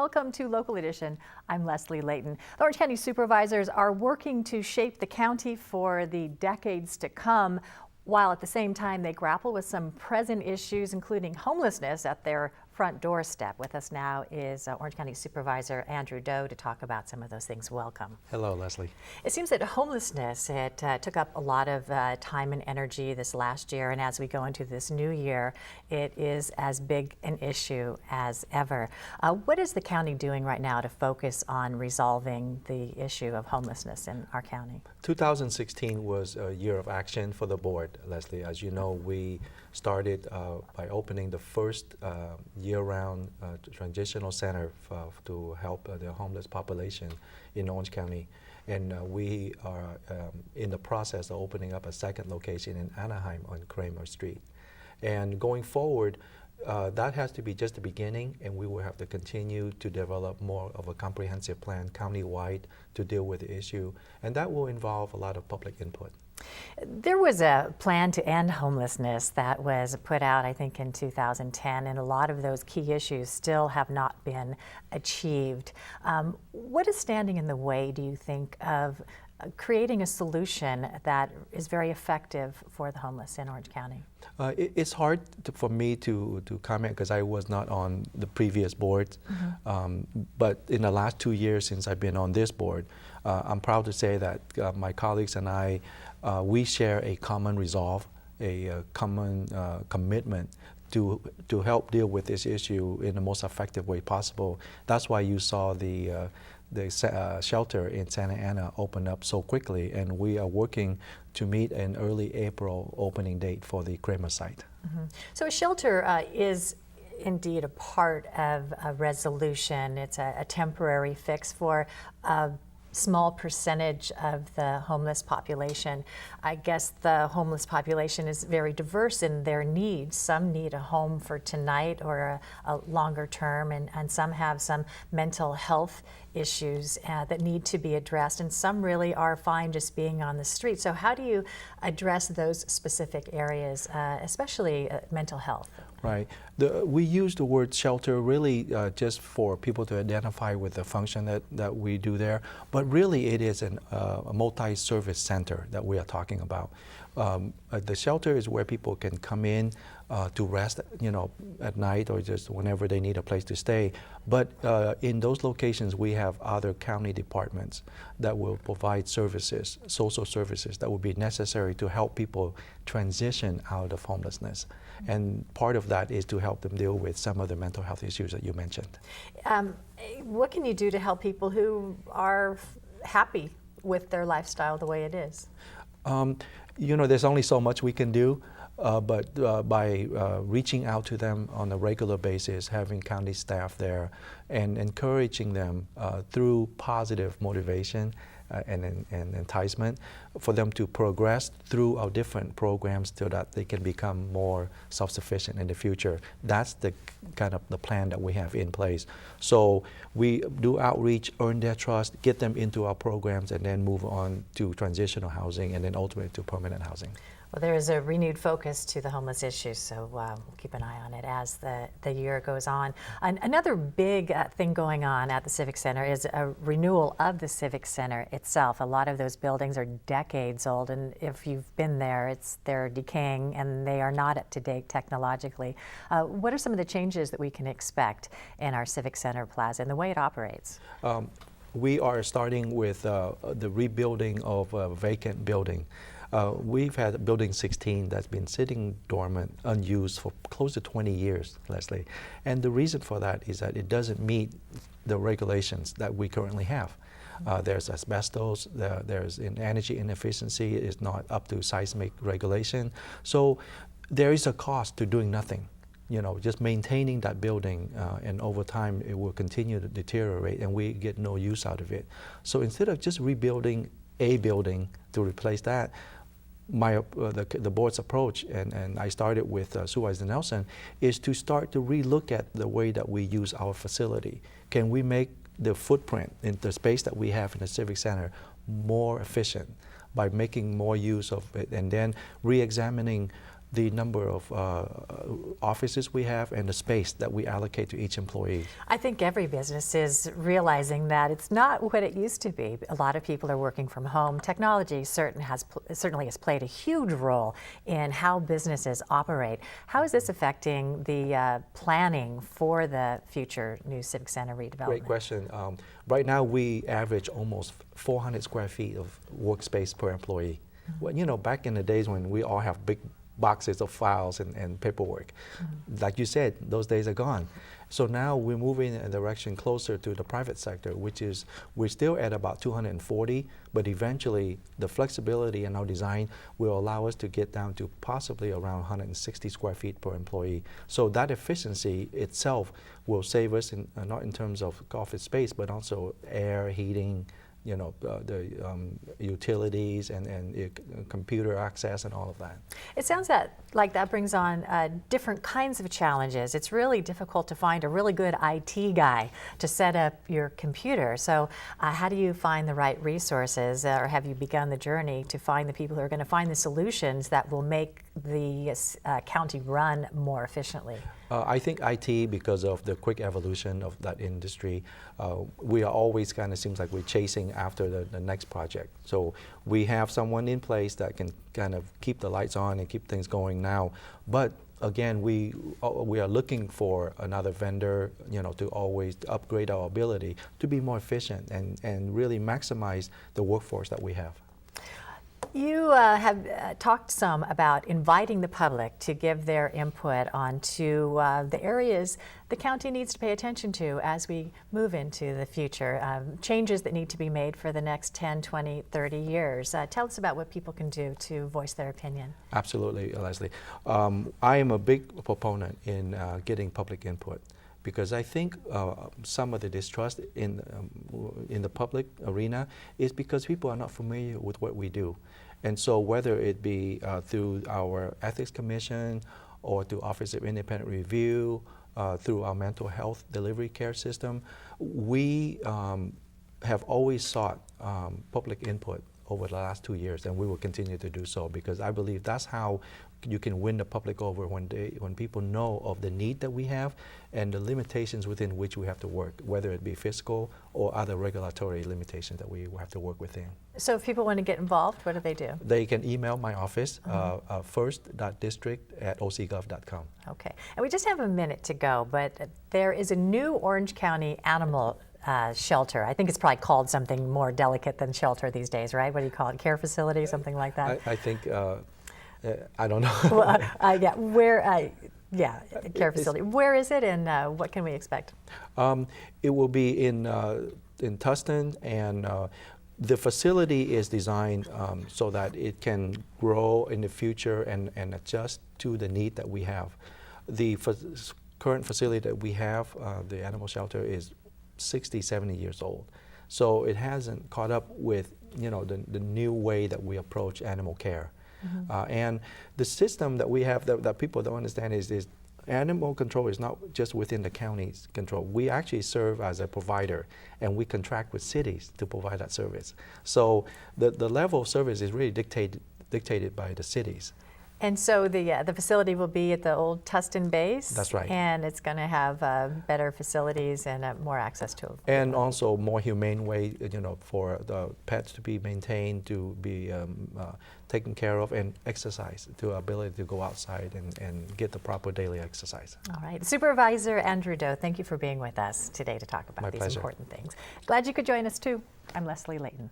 Welcome to Local Edition. I'm Leslie Leyton. The Orange County Supervisors are working to shape the county for the decades to come, while at the same time they grapple with some present issues, including homelessness at their front doorstep. With us now is Orange County Supervisor Andrew Doe to talk about some of those things. Welcome. Hello, Leslie. It seems that homelessness, it took up a lot of time and energy this last year, and as we go into this new year, it is as big an issue as ever. What is the county doing right now to focus on resolving the issue of homelessness in our county? 2016 was a year of action for the board, Leslie. As you know, we started by opening the first year-round transitional center to help the homeless population in Orange County. And we are in the process of opening up a second location in Anaheim on Kramer Street. And going forward, that has to be just the beginning, and we will have to continue to develop more of a comprehensive plan countywide to deal with the issue. And that will involve a lot of public input. There was a plan to end homelessness that was put out, I think, in 2010, and a lot of those key issues still have not been achieved. What is standing in the way, do you think, of creating a solution that is very effective for the homeless in Orange County? It's hard for me to comment because I was not on the previous board. But in the last 2 years since I've been on this board, I'm proud to say that my colleagues and I, we share a common resolve, a common commitment to help deal with this issue in the most effective way possible. That's why you saw the shelter in Santa Ana open up so quickly, and we are working to meet an early April opening date for the Kramer site. So a shelter is indeed a part of a resolution. It's a temporary fix for a small percentage of the homeless population. I guess the homeless population is very diverse in their needs. Some need a home for tonight or a longer term, and some have some mental health issues that need to be addressed, and some really are fine just being on the street. So how do you address those specific areas, especially mental health? Right. We use the word shelter really just for people to identify with the function that we do there, but really it is a multi-service center that we are talking about. The shelter is where people can come in to rest, at night or just whenever they need a place to stay. But in those locations, we have other county departments that will provide services, social services that will be necessary to help people transition out of homelessness. And part of that is to help them deal with some of the mental health issues that you mentioned. What can you do to help people who are happy with their lifestyle the way it is? There's only so much we can do, but by reaching out to them on a regular basis, having county staff there, and encouraging them through positive motivation and enticement for them to progress through our different programs so that they can become more self-sufficient in the future. That's the kind of the plan that we have in place. So we do outreach, earn their trust, get them into our programs, and then move on to transitional housing and then ultimately to permanent housing. Well, there is a renewed focus to the homeless issue, so we'll keep an eye on it as the year goes on. Another big thing going on at the Civic Center is a renewal of the Civic Center itself. A lot of those buildings are decades old, and if you've been there, they're decaying and they are not up to date technologically. What are some of the changes that we can expect in our Civic Center Plaza and the way it operates? We are starting with the rebuilding of a vacant building. We've had Building 16 that's been sitting dormant, unused for close to 20 years, Leslie. And the reason for that is that it doesn't meet the regulations that we currently have. There's asbestos, there's energy inefficiency, is not up to seismic regulation. So there is a cost to doing nothing. Just maintaining that building, and over time it will continue to deteriorate and we get no use out of it. So instead of just rebuilding a building to replace that, the board's approach, and I started with Supervisor Nelson, is to start to relook at the way that we use our facility. Can we make the footprint in the space that we have in the Civic Center more efficient by making more use of it, and then re-examining the number of offices we have and the space that we allocate to each employee. I think every business is realizing that it's not what it used to be. A lot of people are working from home. Technology certainly has played a huge role in how businesses operate. How is this affecting the planning for the future new Civic Center redevelopment? Great question. Right now, we average almost 400 square feet of workspace per employee. Well, you know, back in the days when we all have big boxes of files and paperwork, like you said, those days are gone. So now we're moving in a direction closer to the private sector, which is we're still at about 240, but eventually the flexibility in our design will allow us to get down to possibly around 160 square feet per employee. So that efficiency itself will save us not in terms of office space, but also air, heating, you know, the utilities and computer access and all of that. It sounds like that brings on different kinds of challenges. It's really difficult to find a really good IT guy to set up your computer. So how do you find the right resources, or have you begun the journey to find the people who are going to find the solutions that will make the county run more efficiently? I think IT, because of the quick evolution of that industry, we are always kind of seems like we're chasing after the next project. So we have someone in place that can kind of keep the lights on and keep things going now. But again, we are looking for another vendor, you know, to always upgrade our ability to be more efficient and really maximize the workforce that we have. You have talked some about inviting the public to give their input onto the areas the county needs to pay attention to as we move into the future, changes that need to be made for the next 10, 20, 30 years. Tell us about what people can do to voice their opinion. Absolutely, Leslie. I am a big proponent in getting public input, because I think some of the distrust in the public arena is because people are not familiar with what we do. And so whether it be through our Ethics Commission or through Office of Independent Review, through our mental health delivery care system, we have always sought public input over the last 2 years, and we will continue to do so, because I believe that's how you can win the public over when people know of the need that we have and the limitations within which we have to work, whether it be fiscal or other regulatory limitations that we have to work within. So if people want to get involved, what do they do? They can email my office, first.district@ocgov.com. Okay, and we just have a minute to go, but there is a new Orange County animal shelter. I think it's probably called something more delicate than shelter these days, right? What do you call it? Care facility, something like that? I think, I don't know. Well, yeah, care facility. Where is it, and what can we expect? It will be in Tustin, and the facility is designed so that it can grow in the future and adjust to the need that we have. The current facility that we have, the animal shelter, is 60, 70 years old. So it hasn't caught up with, you know, the new way that we approach animal care. And the system that we have that people don't understand is animal control is not just within the county's control. We actually serve as a provider, and we contract with cities to provide that service. So the level of service is really dictated by the cities. And so the facility will be at the old Tustin base? That's right. And it's going to have better facilities and more access to it. And also more humane way, you know, for the pets to be maintained, to be taken care of, and exercise, to ability to go outside and get the proper daily exercise. All right. Supervisor Andrew Doe, thank you for being with us today to talk about these important things. Glad you could join us too. I'm Leslie Leyton.